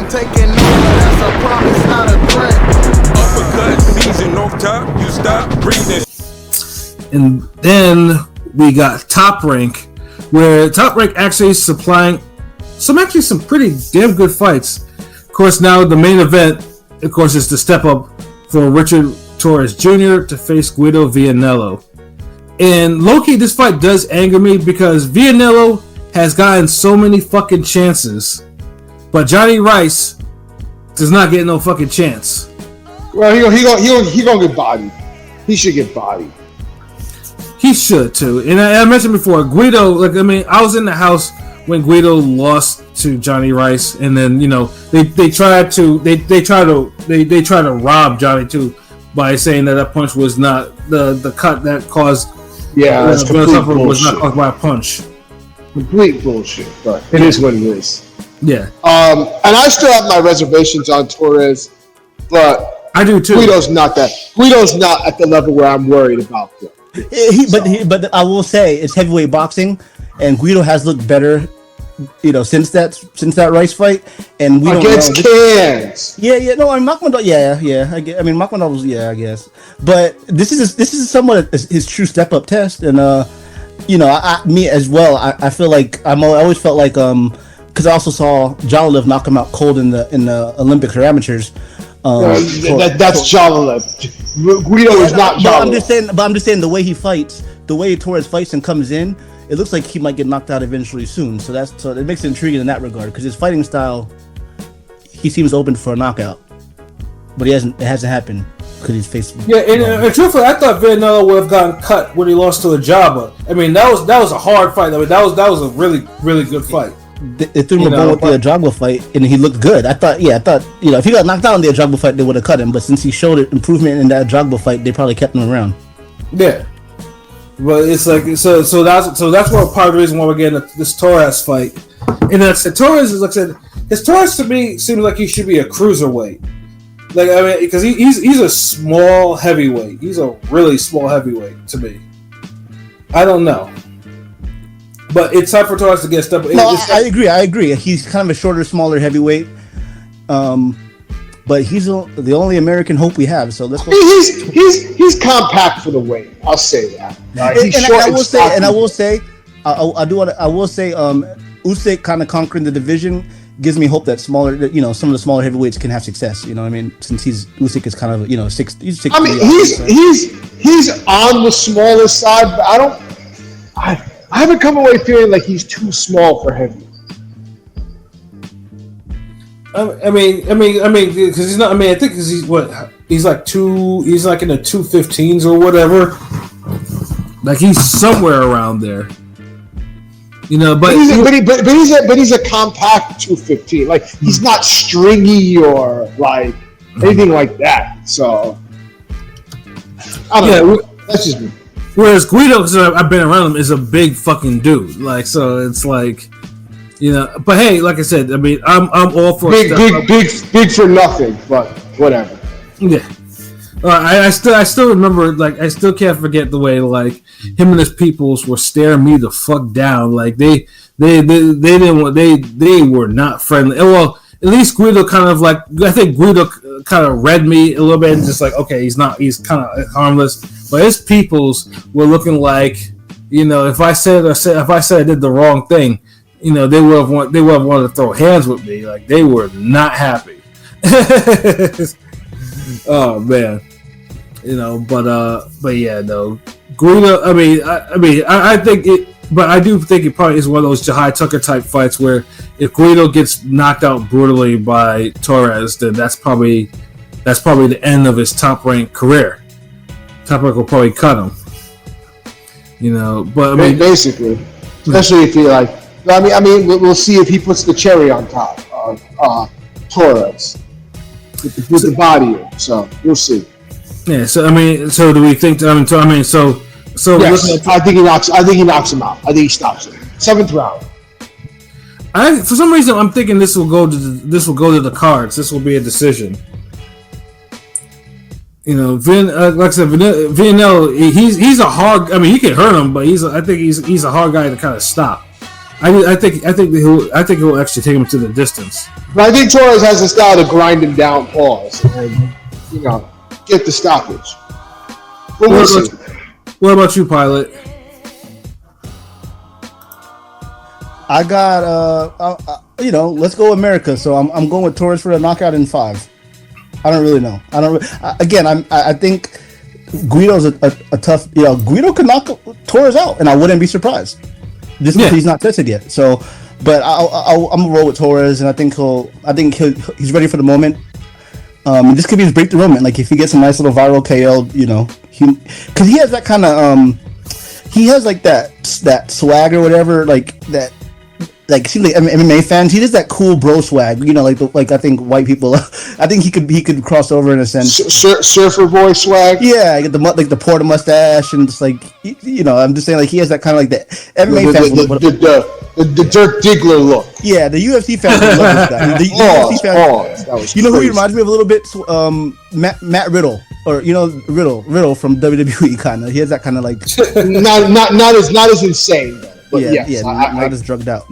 I'm taking over, that's a promise, not a threat. Uppercut season off top, you stop breathing. And then we got Top Rank, where Top Rank actually is supplying some pretty damn good fights. Of course, now the main event, of course, is the step up for Richard Torrez Jr. to face Guido Vianello. And low-key, this fight does anger me because Vianello has gotten so many fucking chances, but Johnny Rice does not get no fucking chance. Well, he gonna get bodied. He should get bodied. He should too. And I mentioned before, Guido. I was in the house when Guido lost to Johnny Rice, and then they try to rob Johnny too by saying that punch was not the cut that caused. Yeah, that's complete bullshit. Was not caused by a punch. Complete bullshit, but it is what it is. Yeah. And I still have my reservations on Torres, but I do too. Guido's not at the level where I'm worried about him. But I will say it's heavyweight boxing, and Guido has looked better, since that Rice fight, and we against Cans. No, I mean Magnum, Magnum was I guess, but this is somewhat his true step up test, and me as well. I feel like I always felt like because I also saw Jalalev knock him out cold in the Olympics or amateurs. That's Jalalev. Guido is not Jalalev. But I'm just saying the way he fights, the way Torres fights and comes in, it looks like he might get knocked out eventually soon. So it makes it intriguing in that regard because his fighting style, he seems open for a knockout, but it hasn't happened because he's faced. Yeah, and truthfully, I thought Vianello would have gotten cut when he lost to Ajaba. I mean, that was a hard fight. I mean, that was a really really good fight. They threw him a bone with the Ajagba fight, and he looked good. I thought if he got knocked out in the Ajagba fight, they would have cut him. But since he showed improvement in that Ajagba fight, they probably kept him around. Yeah, but it's like so that's what part of the reason why we're getting this Torres fight. And that's Torres is like I said, his Torres to me seems like he should be a cruiserweight. Like I mean, because he's a small heavyweight. He's a really small heavyweight to me. I don't know. But it's time for Torres to get stepped. No, I agree. He's kind of a shorter, smaller heavyweight. But he's the only American hope we have. So let's go. He's compact for the weight. I'll say that. I will say, Usyk kind of conquering the division gives me hope that smaller, some of the smaller heavyweights can have success. You know what I mean? Since Usyk is kind of, he's 6'3". I mean, he's on the smaller side, but I haven't come away feeling like he's too small for heavy. I mean, because he's not. I mean, I think because he's like in the 215s or whatever. Like he's somewhere around there. But he's a compact 215. Like he's not stringy or like anything like that. So I don't know. That's just me. Whereas Guido, because I've been around him, is a big fucking dude. Like, so it's like, But hey, like I said, I mean, I'm all for big for nothing, but whatever. Yeah. I still remember, like, I still can't forget the way, like, him and his peoples were staring me the fuck down. Like, they were not friendly. Well, at least Guido kind of like, I think Guido kind of read me a little bit and just like, okay, he's kind of harmless. But his peoples were looking like, if I said I did the wrong thing, they would have wanted to throw hands with me. Like they were not happy. Oh man, but yeah, no, Guido. I think it. But I do think it probably is one of those Jahai Tucker type fights where if Guido gets knocked out brutally by Torres, then that's probably the end of his top rank career. Top Rank will probably cut him. But I mean, basically, especially if he like. I mean, we'll see if he puts the cherry on top of Torres with the body. So we'll see. Yeah. So I mean, so do we think? So yes, I think he knocks him out. I think he stops him. 7th round. For some reason, I'm thinking this will go to the cards. This will be a decision. Like I said, Vianello, he's a hard. I mean, he can hurt him, but I think he's a hard guy to kind of stop. I think he'll actually take him to the distance. But I think Torres has a style to grind him down, pause, and get the stoppage. But we'll see. What about you, Pilot? I got let's go America. So I'm going with Torres for a knockout in 5. I don't really know. I think Guido's a tough. Guido could knock Torres out, and I wouldn't be surprised. Just because he's not tested yet. So, but I'm gonna roll with Torres, and I think he's ready for the moment. This could be his breakthrough moment. Like if he gets a nice little viral KO, because he has that kind of he has like that swag or whatever, like that. Like, seems like MMA fans, he does that cool bro swag, like I think white people. I think he could cross over in a sense. Surfer boy swag. Yeah, the Porter mustache and just like I'm just saying like he has that kind of like the MMA fans. The Dirk Diggler look. Yeah, the UFC fans love this guy. The UFC fans. Who he reminds me of a little bit? Matt Riddle, or Riddle from WWE kind of. He has that kind of like not as insane though. But not as drugged out.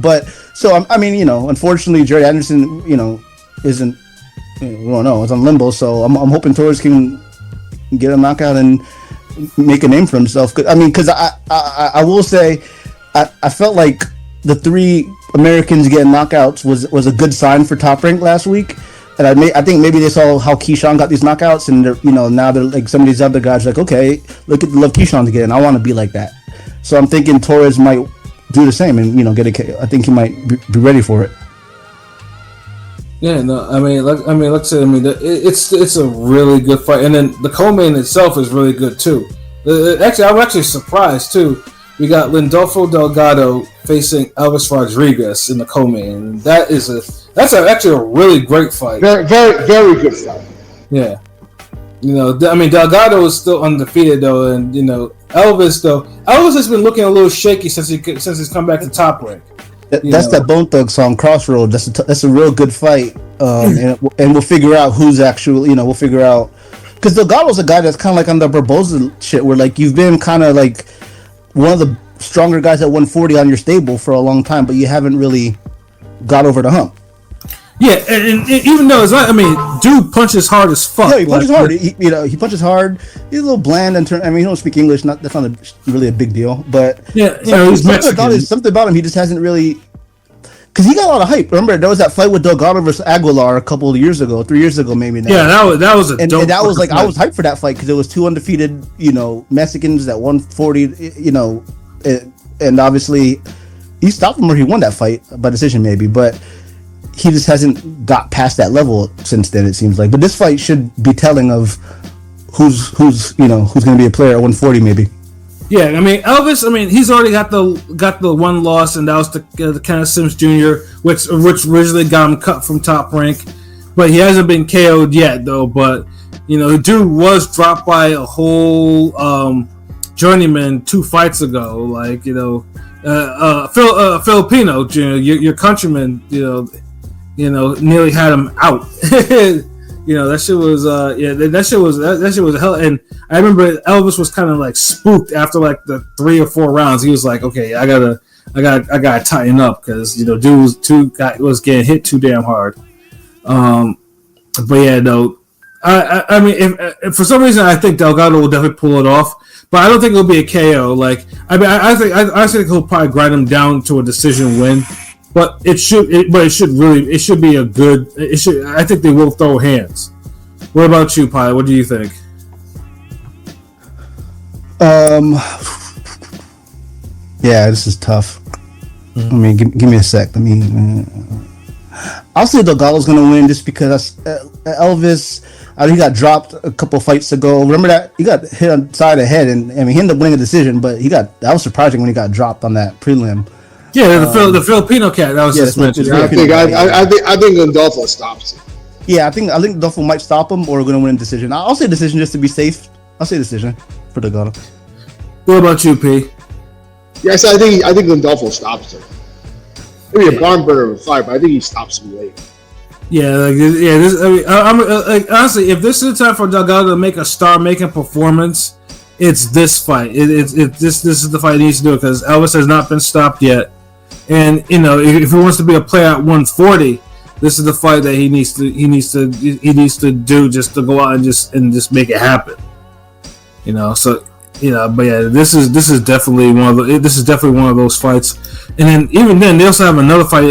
But so unfortunately, Jerry Anderson, isn't. We don't know. It's on limbo. So I'm hoping Torres can get a knockout and make a name for himself. Because I will say, I felt like the 3 Americans getting knockouts was a good sign for Top Rank last week. And I think maybe they saw how Keyshawn got these knockouts, and now they're like some of these other guys are like, okay, look at the love Keyshawn's getting. I want to be like that. So I'm thinking Torres might do the same and get a KO. I think he might be ready for it. Yeah, no, let's say it's a really good fight, and then the co-main itself is really good too. I'm actually surprised too. We got Lindolfo Delgado facing Elvis Rodriguez in the co-main. That's actually a really great fight. Very, very, very good fight. Yeah. Delgado is still undefeated though, and Elvis has been looking a little shaky since he's come back to Top Rank. That's that Bone Thug song, Crossroad. That's a real good fight, and we'll figure out who's actually. We'll figure out because Delgado's a guy that's kind of like on the Barboza shit, where like you've been kind of like one of the stronger guys at 140 on your stable for a long time, but you haven't really got over the hump. Yeah, and even though it's not, dude punches hard as fuck. Yeah, he punches hard. He punches hard. He's a little bland in terms. He don't speak English. That's not really a big deal. But yeah, he's Mexican. Something about him. He just hasn't really. Because he got a lot of hype. Remember, there was that fight with Delgado versus Aguilar a couple of years ago, 3 years ago, maybe. Now. Yeah, that was a dope. And that was like fight. I was hyped for that fight because it was 2 undefeated, Mexicans at 140, and obviously he stopped him or he won that fight by decision, maybe, but. He just hasn't got past that level since then. It seems like, but this fight should be telling of who's going to be a player at 140, maybe. Yeah, Elvis. He's already got the one loss, and that was the Kenneth Sims Jr., which originally got him cut from Top Rank, but he hasn't been KO'd yet though. But the dude was dropped by a whole journeyman 2 fights ago. Like Filipino Jr., your countryman. Nearly had him out. That shit was that shit was hell. And I remember Elvis was kind of like spooked after like the 3 or 4 rounds. He was like, okay, I gotta tighten up because dude was getting hit too damn hard. But yeah, no, if for some reason I think Delgado will definitely pull it off. But I don't think it'll be a KO. Like I think he'll probably grind him down to a decision win. But it should be a good. I think they will throw hands. What about you, Pi? What do you think? Yeah, this is tough. Give me a sec. I'll say Delgado's gonna win just because Elvis. He got dropped a couple fights ago. Remember that he got hit on the side of the head, and he ended up winning a decision. But that was surprising when he got dropped on that prelim. Yeah, the Filipino cat that was just mentioned. I think Lindolfo stops it. Yeah, I think Lindolfo might stop him or going to win a decision. I'll say decision just to be safe. I'll say decision for Delgado. What about you, P? Yes, I think Lindolfo stops him. Maybe a barn burner of a fight, but I think he stops him late. Yeah, honestly, if this is the time for Delgado to make a star-making performance, it's this fight. This is the fight he needs to do because Elvis has not been stopped yet. And if he wants to be a player at 140, this is the fight that he needs to do just to go out and just make it happen. But yeah, this is definitely one of those fights. And then even then, they also have another fight.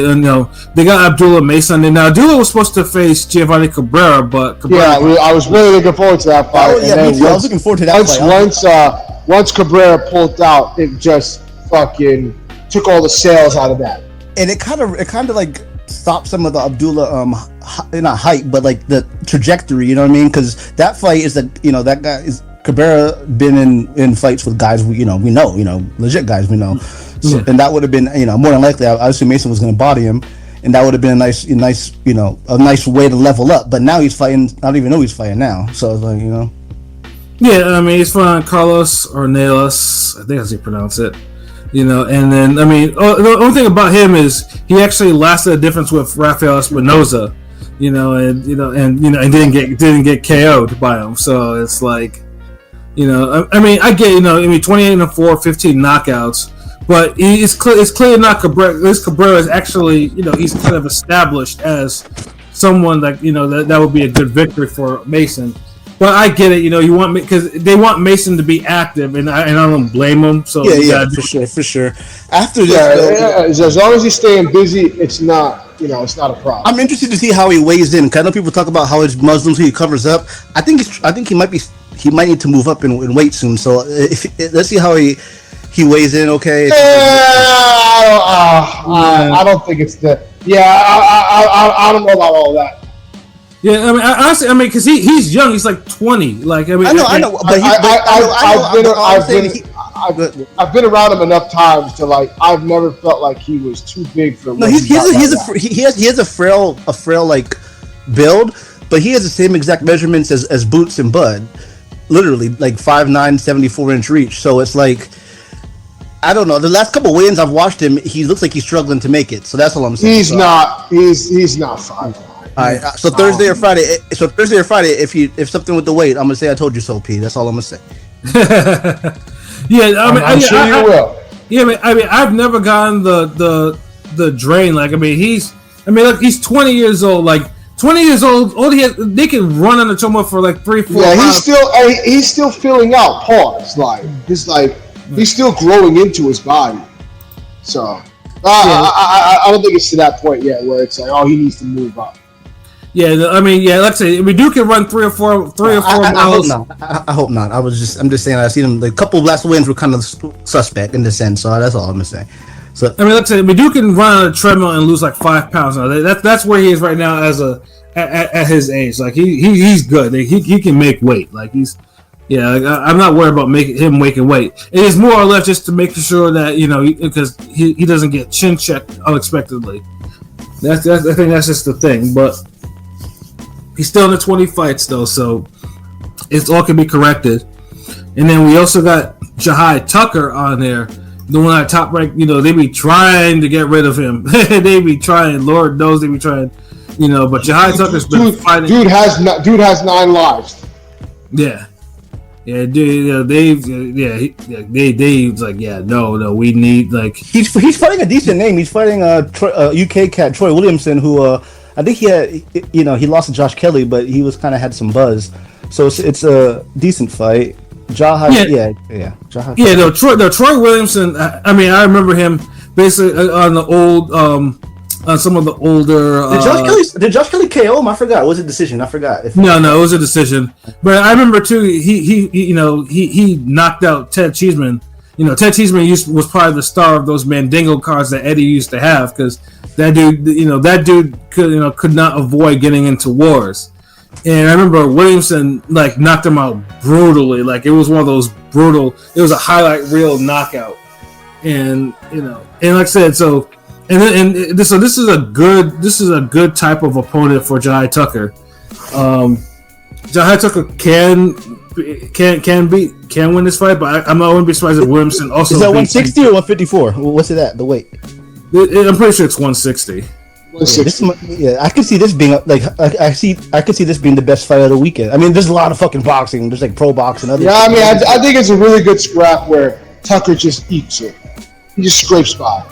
They got Abdullah Mason, and now Abdullah was supposed to face Giovanni Cabrera, but I was really looking forward to that fight. Oh yeah, me too. I was looking forward to that fight. Once Cabrera pulled out, it just fucking took all the sales out of that. And it kind of like stopped some of the Abdullah not hype, but like the trajectory. You know what I mean? Because that fight is that guy is. Cabrera been in fights with guys we know, legit guys we know, so, and that would have been more than likely. I assume Mason was going to body him, and that would have been a nice way to level up. But now he's fighting. I don't even know he's fighting now. So it's like yeah, I mean he's fighting Carlos Ornelas. I think that's how you pronounce it. And then the only thing about him is he actually lasted a difference with Rafael Espinoza, and didn't get KO'd by him. So it's like. I get, 28-4, 15 knockouts, but it's clear not Cabrera. This Cabrera is actually, he's kind of established as someone that that would be a good victory for Mason. But I get it, you want because they want Mason to be active, and I don't blame them. So yeah, for sure. After this, as long as he's staying busy, it's not. It's not a problem. I'm interested to see how he weighs in. Cause I know people talk about how he's Muslim, so he covers up. I think he might need to move up in weight soon. So let's see how he weighs in. Okay. I don't think it's the. Yeah, I don't know about all that. Yeah, honestly, because he's young. He's like 20. Like, I know. But I've been around him enough times to I've never felt like he was too big for. No, he has a frail like build, but he has the same exact measurements as Boots and Bud, literally like 5'9", 74-inch reach. So it's like, I don't know. The last couple weigh-ins I've watched him, he looks like he's struggling to make it. So that's all I'm saying. He's not 5'9". All right. So Thursday or Friday. If something with the weight, I'm gonna say I told you so, P. That's all I'm gonna say. Yeah, I'm sure you will. Yeah, I've never gotten the drain. Like, he's 20 years old. Like, 20 years old, they can run on the treadmill for like 3-4 miles. Yeah, he's still filling out. Pause. He's still growing into his body. So I don't think it's to that point yet where it's like, oh, he needs to move up. Yeah, let's say we do can run 3 or 4 miles. I hope not. I'm just saying I've seen him. The couple of last wins were kind of suspect in this sense, so that's all I'm gonna say. So let's say we do can run on a treadmill and lose like 5 pounds. Now that's where he is right now at his age. Like he's good. He can make weight. Like I'm not worried about him making weight. It is more or less just to make sure that because he doesn't get chin checked unexpectedly. I think that's just the thing, but. He's still in the 20 fights though, so it's all can be corrected. And then we also got Jahai Tucker on there, the one at Top Rank. They be trying to get rid of him. They be trying. Lord knows they be trying. But Jahai Tucker's been fighting. Dude has 9 lives. Yeah, dude. Dave's like, no. We need he's fighting a decent name. He's fighting UK cat Troy Williamson, who. I think he lost to Josh Kelly, but he was kind of had some buzz. So it's a decent fight. Jahai, Jahai. Yeah, Troy Williamson. I remember him basically on the old, on some of the older. Did Josh Kelly KO him? I forgot. It was a decision. I forgot. No, it was a decision. But I remember too. He knocked out Ted Cheeseman. Ted Cheeseman was probably the star of those Mandingo cards that Eddie used to have because. That dude could not avoid getting into wars. And I remember Williamson knocked him out brutally. Like it was one of those brutal. It was a highlight reel knockout. And and like I said, so this is a good type of opponent for Jahai Tucker. Jahai Tucker can win this fight, but I wouldn't be surprised if Williamson also. Is that 160 or 154? What's it at? The weight? I'm pretty sure it's 160. I could see this being I could see this being the best fight of the weekend. There's a lot of fucking boxing. There's pro boxing. I think it's a really good scrap where Tucker just eats it. He just scrapes by.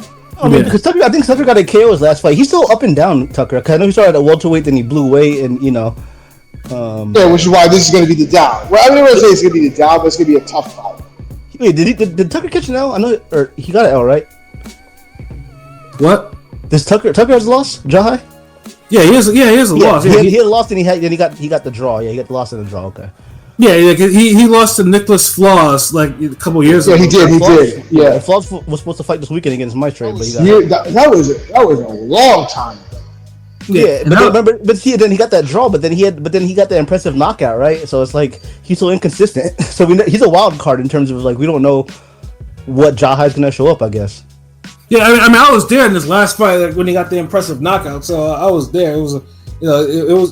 I mean, because Tucker, I think Tucker got a KO his last fight. He's still up and down, Tucker. I know he started at welterweight, then he blew away, and yeah, which is why this is going to be the down. Well, I don't want to say it's going to be the down, but it's going to be a tough fight. Wait, did Tucker catch an L? I know, or he got an L, right? What? Does Tucker has a loss? Jahai? Yeah, he has a loss. Yeah, he had a loss, and he got the draw. Yeah, he got the loss and the draw. Okay. Yeah, 'cause he lost to Nicholas Flaws like a couple years ago. Yeah, he did. Yeah, Flaws was supposed to fight this weekend against Maestro, but that was a long time ago. Yeah, but then he got that draw, but then he got that impressive knockout, right? So it's like he's so inconsistent. So he's a wild card in terms of like we don't know what Jahai's gonna show up, I guess. Yeah, I mean, I was there in this last fight like, when he got the impressive knockout, so I was there. It was,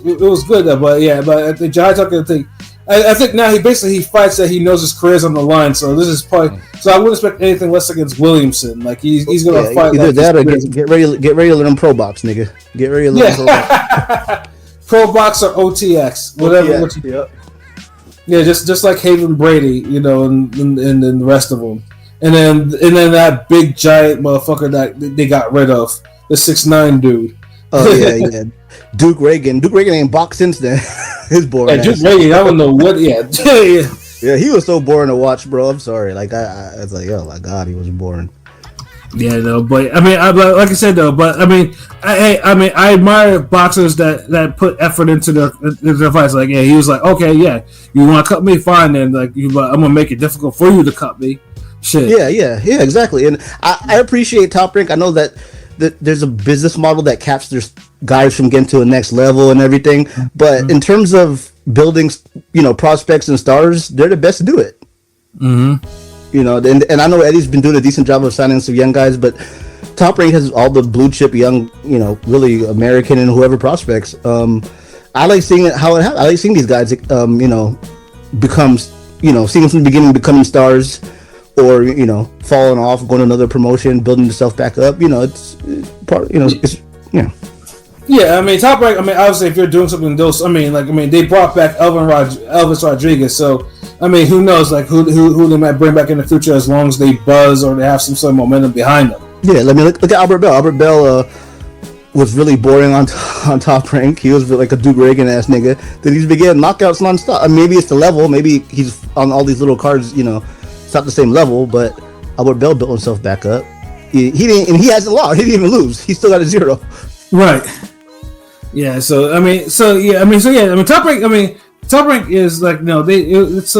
it was good, but the Jahai Tucker thing, I think now he fights that he knows his career's on the line. So this is probably I wouldn't expect anything less against Williamson. Like he's gonna fight. Either like that or get ready to learn pro box, nigga. Get ready to learn pro box. Pro box or OTX, whatever. Yeah, just like Haven Brady, and the rest of them. And then that big giant motherfucker that they got rid of, the 6'9" dude. Oh yeah. Duke Reagan ain't boxed since then. His boring. Yeah, Duke Reagan, I don't know what. Yeah. Yeah, he was so boring to watch, bro. I'm sorry. Like I was like, oh my god, he was boring. Yeah, no, but I mean, like I said though, but I mean, I admire boxers that put effort into their fights. Like, yeah, he was like, okay, yeah, you want to cut me, fine, then like, I'm gonna make it difficult for you to cut me. Shit. Yeah, exactly. And I appreciate Top Rank. I know that there's a business model that captures guys from getting to the next level and everything. But in terms of building, prospects and stars, they're the best to do it. Mm-hmm. And I know Eddie's been doing a decent job of signing some young guys, but Top Rank has all the blue chip young, really American and whoever prospects. I like seeing it how it happens. I like seeing these guys, becomes, seeing them from the beginning becoming stars. Or falling off, going to another promotion, building yourself back up. It's part. It's Yeah, I mean, Top Rank. I mean, obviously, if you're doing something, they brought back Elvis Rodriguez. So, I mean, who knows? Like, who they might bring back in the future as long as they buzz or they have some sort of momentum behind them. Yeah, let me look at Albert Bell. Albert Bell was really boring on Top Rank. He was like a Duke Reagan ass nigga. Then he's been getting knockouts nonstop. Maybe it's the level. Maybe he's on all these little cards. It's not the same level, but Albert Bell built himself back up. He didn't, and he hasn't lost. He didn't even lose. He still got a 0. Right. Yeah. So Top Rank. I mean, Top Rank is like there's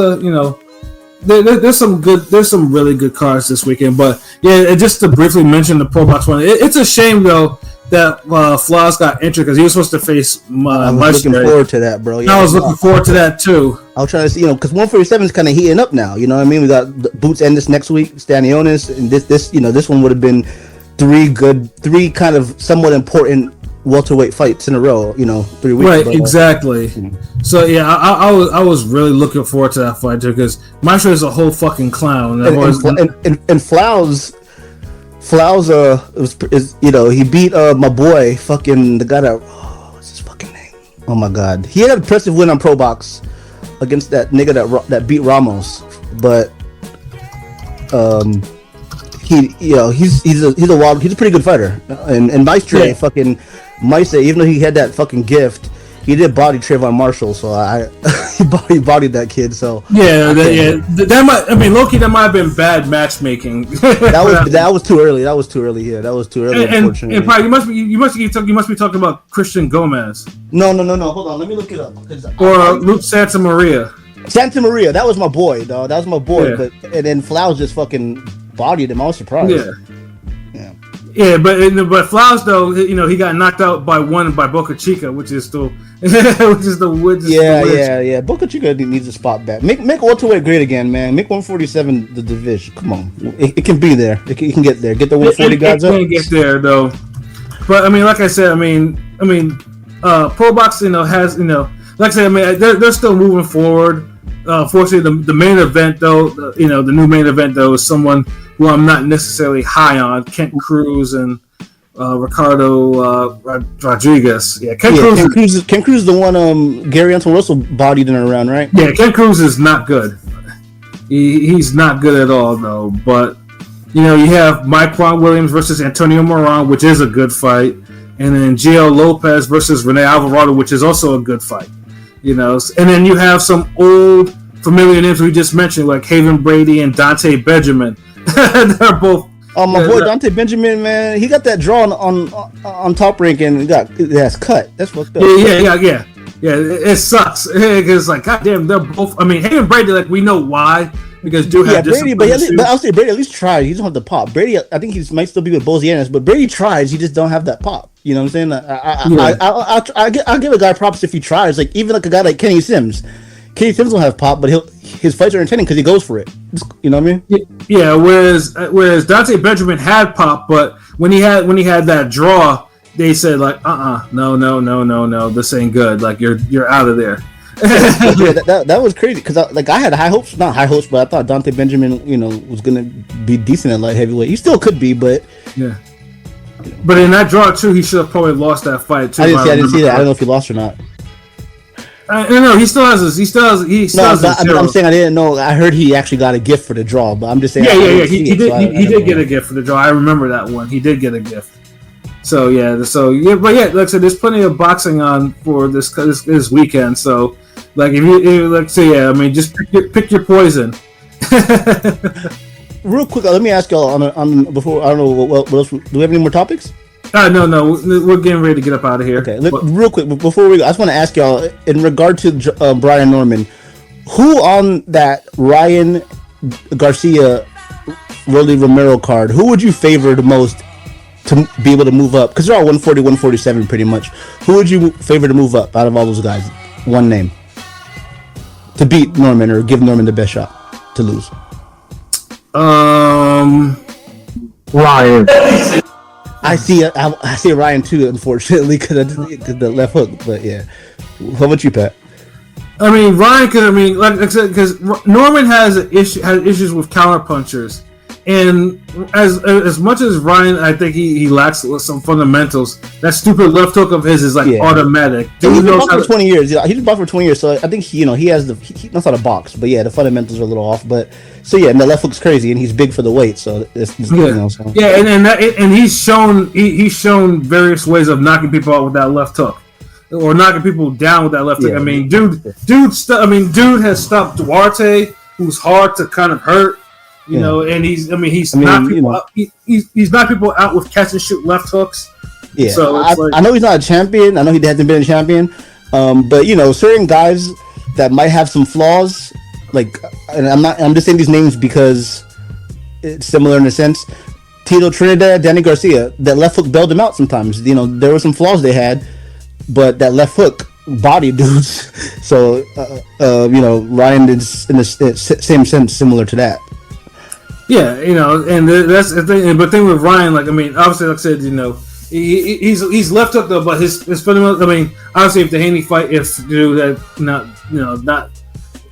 some really good cards this weekend. But yeah, just to briefly mention the Pro Box one, it's a shame though that Flaws got injured because he was supposed to face I was looking forward to that, bro. Yeah, I was looking forward to that too. I was trying to see, because 147 is kind of heating up now. You know what I mean? We got Boots Ennis next week, Stanionis, and this one would have been three kind of somewhat important welterweight fights in a row. 3 weeks. Right, exactly. So yeah, I was really looking forward to that fight too because Maestro is a whole fucking clown. And Flaus he beat my boy fucking the guy what's his fucking name? Oh my god, he had an impressive win on Pro Box against that nigga that beat Ramos, but he's a pretty good fighter, and Maestro even though he had that fucking gift, he did body Trayvon Marshall, so he bodied that kid. So that might. I mean, low-key, that might have been bad matchmaking. that was too early. That was too early. Yeah, that was too early. Unfortunately, and probably you must be talking about Christian Gomez. No. Hold on, let me look it up. Or Luke Santa Maria. Santa Maria, that was my boy, dog. That was my boy. Yeah. But and then Flaus just fucking bodied him. I was surprised. Yeah, but Flaus though, he got knocked out by Boca Chica, which is the Yeah. Boca Chica needs a spot back. Make welterweight great again, man. Make 147 the division. Come on, it can be there. It can get there. Get the 140 guys up. It can get there though. But I mean, like I said, Pro Box, has like I said, I mean, they're still moving forward. Fortunately, the main event though, the new main event though is someone who I'm not necessarily high on, Kent Cruz and Ricardo Rodriguez. Yeah, Kent Cruz is the one Gary Anton Russell bodied in a round, right? Yeah, Kent Cruz is not good. He's not good at all though. But You know, you have Mike Williams versus Antonio Moran, which is a good fight, and then Gio Lopez versus Rene Alvarado, which is also a good fight. You know, and then you have some old familiar names we just mentioned, like Haven Brady and Dante Benjamin. They're both. Oh, my boy Dante Benjamin, man, he got that draw on Top Rank and that's cut. That's fucked up. Yeah. It sucks because like, goddamn, they're both. I mean, Haven Brady, like we know why because dude had Brady, but I'll say Brady at least tried. He doesn't have the pop. Brady, I think he might still be with Bozianis, but Brady tries. He just don't have that pop. You know what I'm saying? I'll give a guy props if he tries. Like even like a guy like Kenny Sims. Kenny Sims will have pop, but his fights are entertaining because he goes for it. You know what I mean? Yeah. Whereas Dante Benjamin had pop, but when he had that draw, they said like, no, this ain't good. Like you're out of there. that was crazy because I had high hopes, not high hopes, but I thought Dante Benjamin, you know, was gonna be decent at light heavyweight. He still could be, but yeah. But in that draw too, he should have probably lost that fight too. I didn't see that. I don't know if he lost or not. No, he still has his. I'm saying I didn't know. I heard he actually got a gift for the draw, but I'm just saying. Yeah. He did get a gift for the draw. I remember that one. He did get a gift. So but like I said, there's plenty of boxing on for this weekend. So like if you like say I mean just pick your poison. Real quick, let me ask y'all on before I don't know what else. Do we have any more topics? No, we're getting ready to get up out of here. Okay, real quick before we go, I just want to ask y'all in regard to Brian Norman, who on that Ryan Garcia, Rolly Romero card, who would you favor the most to be able to move up? Because they're all 140, 147 pretty much. Who would you favor to move up out of all those guys? One name to beat Norman or give Norman the best shot to lose. Ryan. I see Ryan too, unfortunately, because the left hook. But yeah, how about you, Pat? I mean, Ryan, like I said, because Norman has issues with counter punchers, and as much as Ryan, I think he lacks some fundamentals. That stupid left hook of his is like automatic. He's been boxing for 20 years. Yeah, he's been boxing for 20 years, so I think he has he knows how to box. But yeah, the fundamentals are a little off. But so yeah, and the left hook's crazy, and he's big for the weight. So and he's shown various ways of knocking people out with that left hook. Or knocking people down with that left hook. I mean, dude has stopped Duarte, who's hard to kind of hurt, you know, and he's knocked people out. He's knocked people out with catch and shoot left hooks. Yeah, so I know he's not a champion. I know he hasn't been a champion, but you know, certain guys that might have some flaws, like, and I'm just saying these names because it's similar in a sense. Tito Trinidad, Danny Garcia, that left hook bailed him out sometimes. You know, there were some flaws they had. But that left hook body dudes, so you know, Ryan is in the same sense similar to that. Yeah, you know, and that's the thing. But thing with Ryan, like I mean, obviously, like I said, you know, he's left hook though, but his fundamental. I mean, obviously, if the Haney fight, if dude had not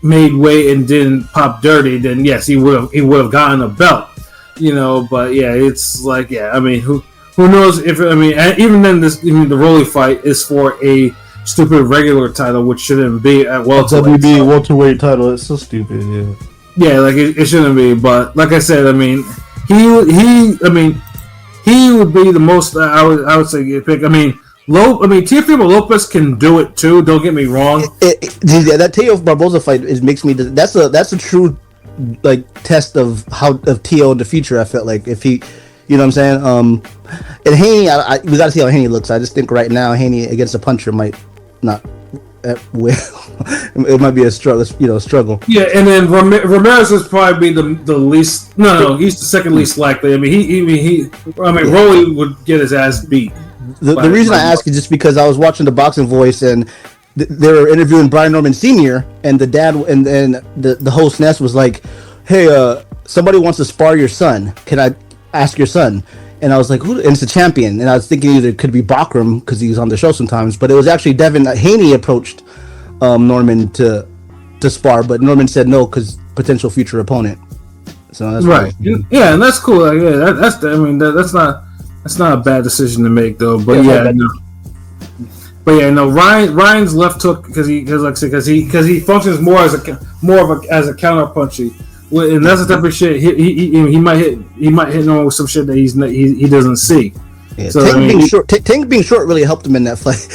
made weight and didn't pop dirty, then yes, he would have gotten a belt. You know, but yeah, it's like I mean, Who knows if even then the Rolly fight is for a stupid regular title, which shouldn't be at welterweight. WB welterweight title. It's so stupid. Yeah, like it shouldn't be. But like I said, I mean, he would be the most. I would say pick. I mean, Teofimo Lopez can do it too. Don't get me wrong. That Teo Barboza fight makes me. That's a true like test of Teo in the future. I felt like if he. You know what I'm saying? And Haney, we got to see how Haney looks. I just think right now Haney against a puncher might not. It might be a struggle. Yeah, and then Ramirez is probably the least. No, he's the second least likely. I mean, Rolly would get his ass beat. The reason I ask is just because I was watching the Boxing Voice and they were interviewing Brian Norman Sr. and the dad and the host Ness was like, "Hey, somebody wants to spar your son. Can I ask your son?" And I was like, who? And it's a champion. And I was thinking either it could be Bakram because he's on the show sometimes, but it was actually Devin Haney approached Norman to spar, but Norman said no because potential future opponent. So that's right. Yeah, and that's cool. Like, yeah, that's not a bad decision to make though. But Ryan's left hook because he functions more as a counter punchy. Well, and that's the type of shit he might hit on with some shit that he doesn't see. Yeah, So, Tank being short really helped him in that fight.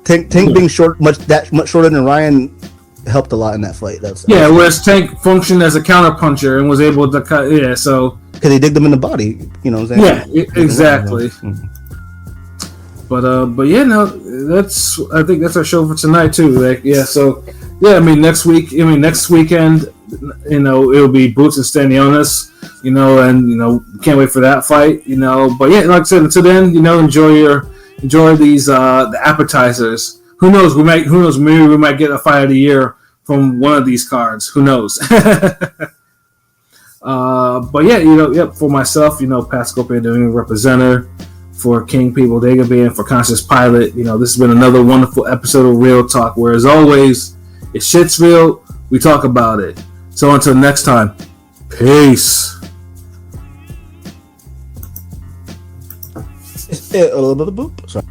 Tank being much shorter than Ryan helped a lot in that fight. Whereas Tank functioned as a counterpuncher and was able to cut. Yeah, so because he digged them in the body. You know what I'm saying? Yeah, exactly. But I think that's our show for tonight too. Like, so I mean next weekend, it'll be Boots and Stanionis, and can't wait for that fight, But yeah, like I said, until then, enjoy these the appetizers. Who knows? Maybe we might get a fight of the year from one of these cards. Who knows? But yeah, for myself, Pat Scorpion, the representative, for King P. Bodega Bay, and for Conscious Pilot, this has been another wonderful episode of Real Talk, where as always, if shit's real, we talk about it. So until next time, peace. Sorry.